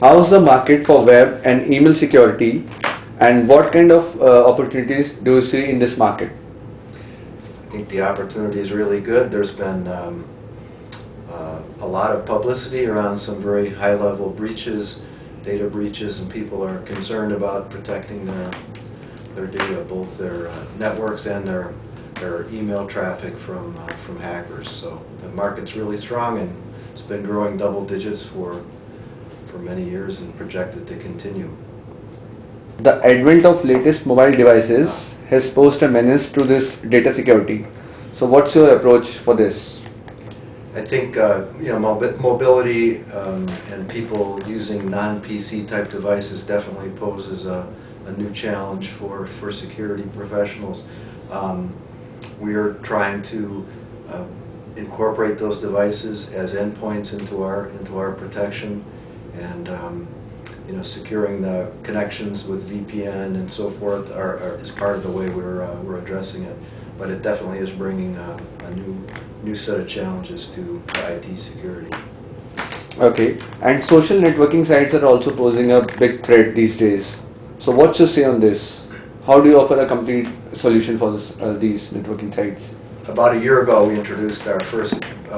How's the market for web and email security, and what kind of opportunities do you see in this market? I think the opportunity is really good. There's been a lot of publicity around some very high-level breaches, data breaches, and people are concerned about protecting their data, both their networks and their email traffic from hackers. So the market's really strong, and it's been growing double digits for many years and projected to continue. The advent of latest mobile devices has posed a menace to this data security. So what's your approach for this? I think mobility and people using non-PC type devices definitely poses a new challenge for security professionals. We are trying to incorporate those devices as endpoints into our protection, and securing the connections with VPN and so forth is part of the way we're addressing it. But it definitely is bringing a new set of challenges to IT security. Okay, and social networking sites are also posing a big threat these days. So what's your say on this? How do you offer a complete solution for these networking sites? About a year ago, we introduced our first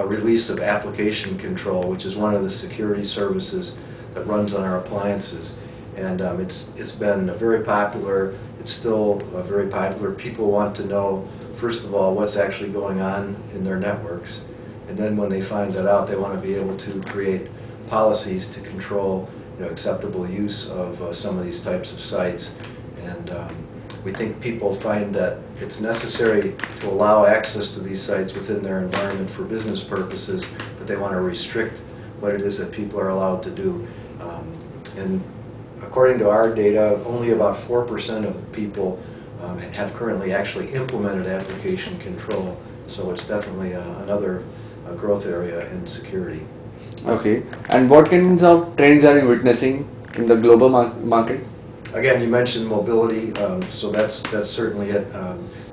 release of application control, which is one of the security services that runs on our appliances. And it's been very popular. It's still very popular. People want to know, first of all, what's actually going on in their networks. And then when they find that out, they want to be able to create policies to control acceptable use of some of these types of sites. And we think people find that it's necessary to allow access to these sites within their environment for business purposes, but they want to restrict what it is that people are allowed to do. And according to our data, only about 4% of people have currently actually implemented application control, so it's definitely another growth area in security. Okay, and what kinds of trends are you witnessing in the global market? Again, you mentioned mobility, so that's certainly it.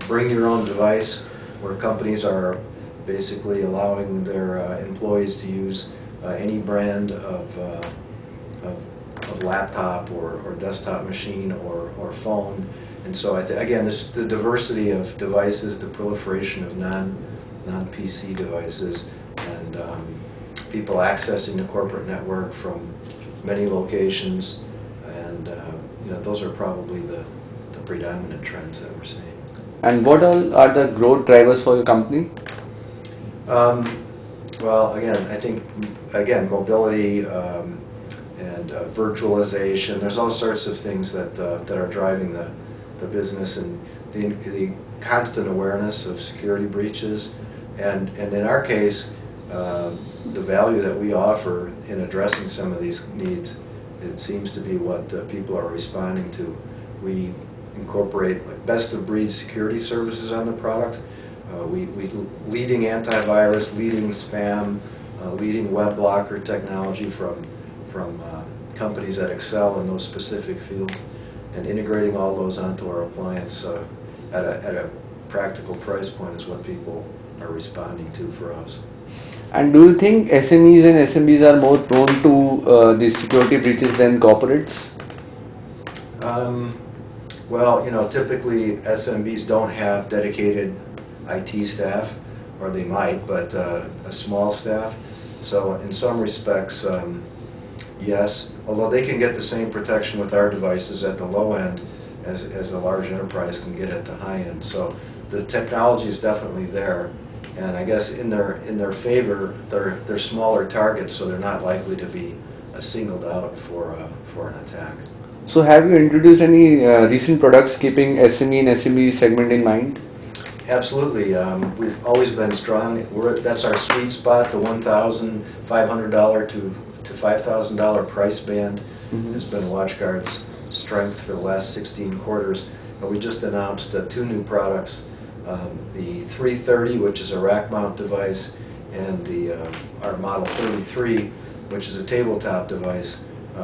Bring your own device, where companies are basically allowing their employees to use any brand of laptop or desktop machine or phone. And so again, the diversity of devices, the proliferation of non-PC devices, and people accessing the corporate network from many locations, and those are probably the predominant trends that we're seeing. And what all are the growth drivers for your company? Well, again, I think mobility and virtualization. There's all sorts of things that are driving the business, and the constant awareness of security breaches, and in our case, the value that we offer in addressing some of these needs, it seems to be what people are responding to. We incorporate best-of-breed security services on the product. We leading antivirus, leading spam, leading web blocker technology from companies that excel in those specific fields, and integrating all those onto our appliance at a practical price point is what people are responding to for us. And do you think SMEs and SMBs are more prone to these security breaches than corporates? Well, typically SMBs don't have dedicated IT staff, or they might, but a small staff. So in some respects, yes, although they can get the same protection with our devices at the low end as a large enterprise can get at the high end. So the technology is definitely there, and I guess in their favor, they're smaller targets, so they're not likely to be singled out for an attack. So have you introduced any recent products keeping SME and SMB segment in mind? Absolutely. We've always been strong. That's our sweet spot, the $1,500 to $5,000 price band has been Watchguard's strength for the last 16 quarters. And we just announced two new products, the 330, which is a rack mount device, and our Model 33, which is a tabletop device,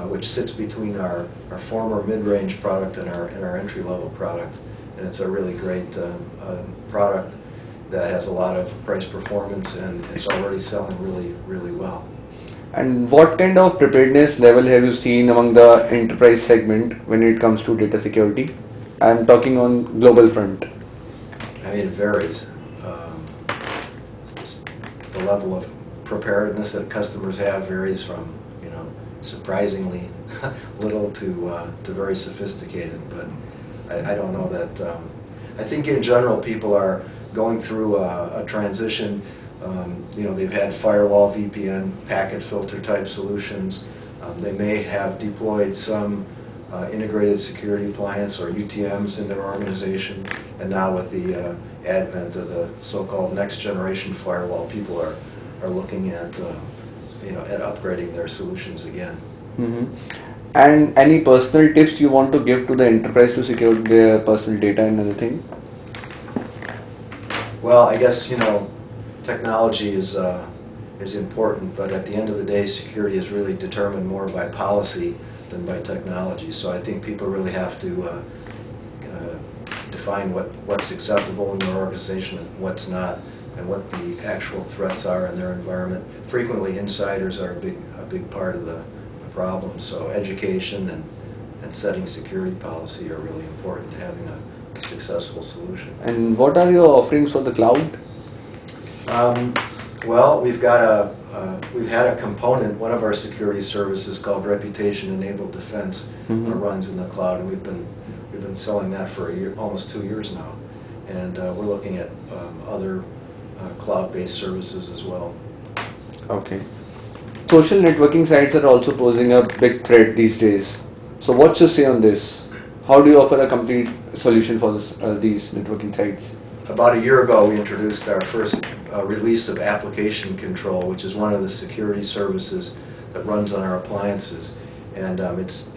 which sits between our former mid-range product and our entry-level product. And it's a really great product that has a lot of price performance, and it's already selling really, really well. And what kind of preparedness level have you seen among the enterprise segment when it comes to data security? I'm talking on global front. I mean, it varies. The level of preparedness that customers have varies from, surprisingly little to very sophisticated. But I don't know that. I think in general people are going through a transition. They've had firewall, VPN, packet filter type solutions. They may have deployed some integrated security appliance or UTMs in their organization, and now with the advent of the so-called next generation firewall, people are looking at at upgrading their solutions again. And any personal tips you want to give to the enterprise to secure their personal data and anything? Well, I guess technology is important, but at the end of the day, security is really determined more by policy than by technology. So I think people really have to define what's acceptable in their organization and what's not, and what the actual threats are in their environment. Frequently, insiders are a big part of the problem. So education and setting security policy are really important to having a successful solution. And what are your offerings for the cloud? Well, we've had a component, one of our security services called Reputation-Enabled Defense, runs in the cloud, and we've been selling that for almost 2 years now, and we're looking at other cloud-based services as well. Okay. Social networking sites are also posing a big threat these days. So what's your say on this? How do you offer a complete solution for these networking sites? About a year ago, we introduced our first release of application control, which is one of the security services that runs on our appliances. And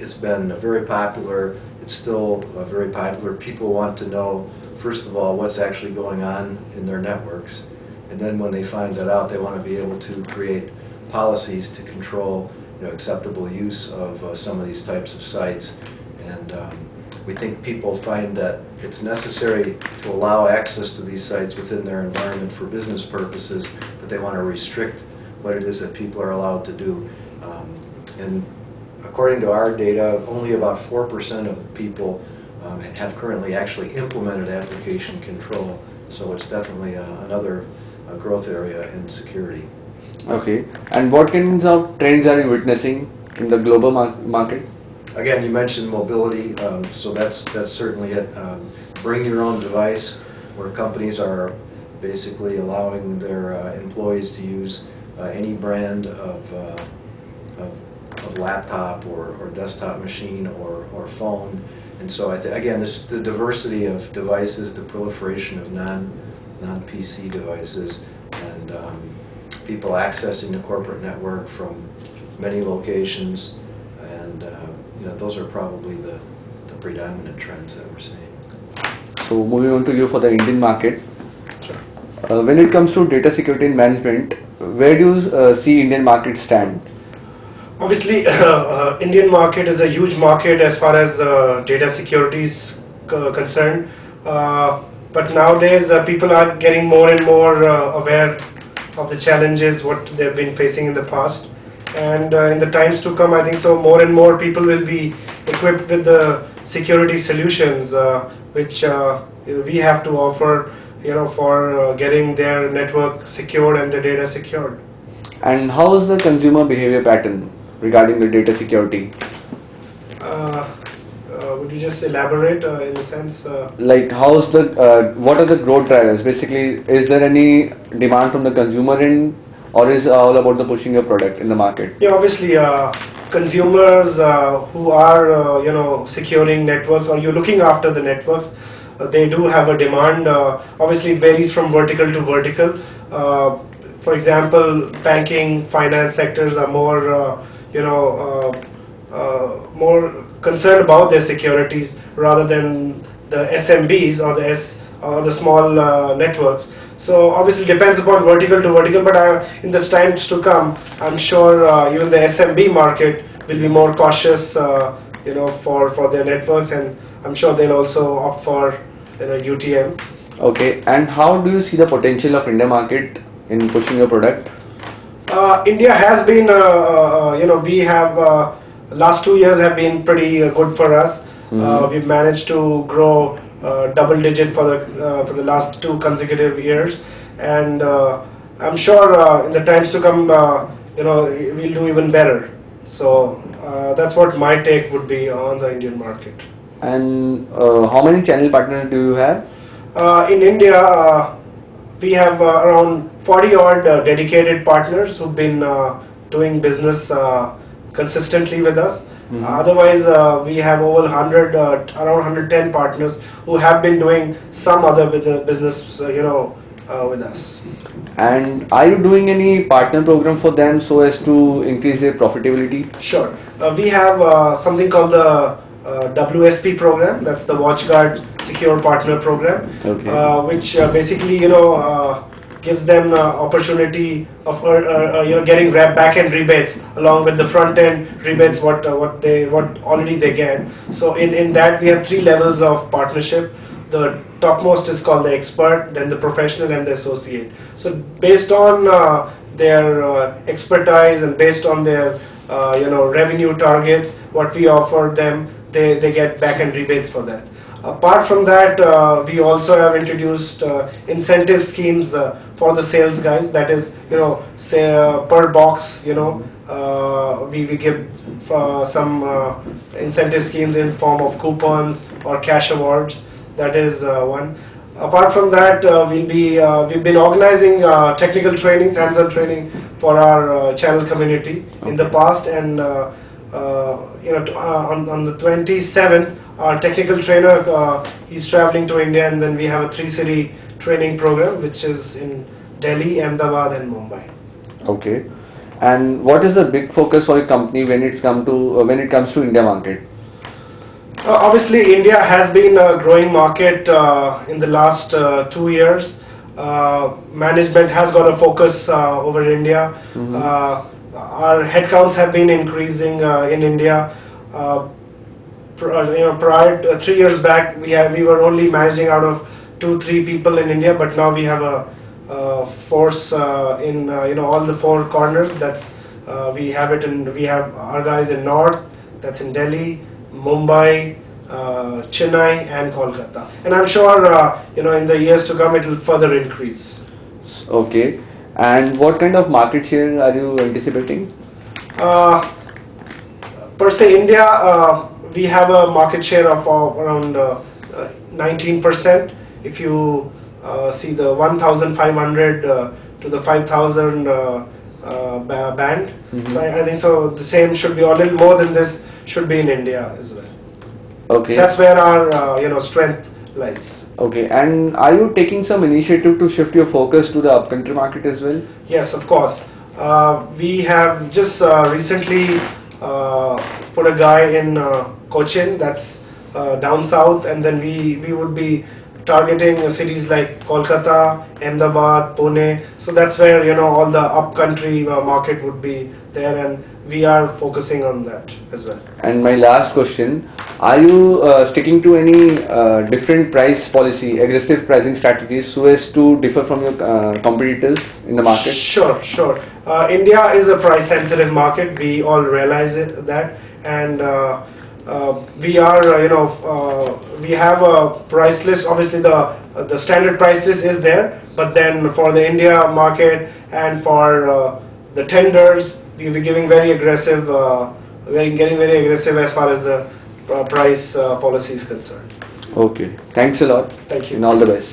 it's been very popular. It's still very popular. People want to know, first of all, what's actually going on in their networks. And then when they find that out, they want to be able to create policies to control acceptable use of some of these types of sites. And we think people find that it's necessary to allow access to these sites within their environment for business purposes, but they want to restrict what it is that people are allowed to do. And according to our data, only about 4% of people have currently actually implemented application control, so it's definitely another growth area in security. Okay. And what kinds of trends are you witnessing in the global market? Again, you mentioned mobility, so that's certainly it. Bring your own device, where companies are basically allowing their employees to use any brand of laptop or desktop machine or phone. And so again, the diversity of devices, the proliferation of non-PC devices, and people accessing the corporate network from many locations, and those are probably the predominant trends that we're seeing. So moving on to you for the Indian market. Sure. When it comes to data security and management, where do you see Indian market stand? Obviously, Indian market is a huge market as far as data security is concerned. But nowadays, people are getting more and more aware of the challenges what they've been facing in the past. And in the times to come, I think so more and more people will be equipped with the security solutions which we have to offer, for getting their network secured and the data secured. And how is the consumer behavior pattern regarding the data security? Would you just elaborate in a sense? Like what are the growth drivers? Basically, is there any demand from the consumer end, or is it all about the pushing a product in the market? Yeah, obviously, consumers who are securing networks, or you're looking after the networks, they do have a demand. Obviously, it varies from vertical to vertical. For example, banking, finance sectors are more more concerned about their securities rather than the SMBs or the small networks. So obviously it depends upon vertical to vertical, but in the times to come, I'm sure even the SMB market will be more cautious, for their networks, and I'm sure they'll also opt for UTM. Okay, and how do you see the potential of India market in pushing a product? India has been, we have, last 2 years have been pretty good for us. We've managed to grow double digit for the last 2 consecutive years, and I'm sure in the times to come, we'll do even better. So that's what my take would be on the Indian market. And how many channel partners do you have? In India, we have around 40 odd dedicated partners who've been doing business consistently with us. Otherwise, we have over 100, around 110 partners who have been doing some other business, with us. And are you doing any partner program for them so as to increase their profitability? Sure. We have something called the WSP program. That's the Watchguard Secure Partner Program, which basically, gives them opportunity of getting back-end rebates along with the front-end rebates what already they get. So in that we have 3 levels of partnership. The topmost is called the expert, then the professional, and the associate. So based on their expertise and based on their revenue targets, what we offer them, they get back-end rebates for that. Apart from that, we also have introduced incentive schemes for the sales guys. That is, say per box, we give some incentive schemes in form of coupons or cash awards. That is one. Apart from that, we've been organizing technical training, hands-on training for our channel community in the past, and on the 27th, our technical trainer he's traveling to India, and then we have a 3-city training program which is in Delhi, Ahmedabad, and Mumbai. Okay. And what is the big focus for a company when it comes to India market? Obviously, India has been a growing market in the last 2 years. Management has got a focus over India. Our headcounts have been increasing in India. Prior to 3 years back, we were only managing out of 2-3 people in India, but now we have a force in all the 4 corners. That's we have our guys in North. That's in Delhi, Mumbai, Chennai, and Kolkata. And I'm sure in the years to come it will further increase. Okay. And what kind of market share are you anticipating? Per se, India, we have a market share of around 19%. If you see the 1,500 to the 5,000 band, so I think so. The same should be, or a little more than this, should be in India as well. Okay. That's where our strength lies. Okay. And are you taking some initiative to shift your focus to the upcountry market as well? Yes, of course. We have just recently put a guy in Cochin, that's down south, and then we would be targeting cities like Kolkata, Ahmedabad, Pune. So that's where all the upcountry market would be there, and we are focusing on that as well. And my last question, are you sticking to any different price policy, aggressive pricing strategies so as to differ from your competitors in the market? Sure. India is a price sensitive market. We all realize that, and we are, we have a price list. Obviously, the standard price list is there, but then for the India market and for the tenders, we'll be giving very aggressive, getting very aggressive as far as the price policy is concerned. Okay. Thanks a lot. Thank you. And all the best.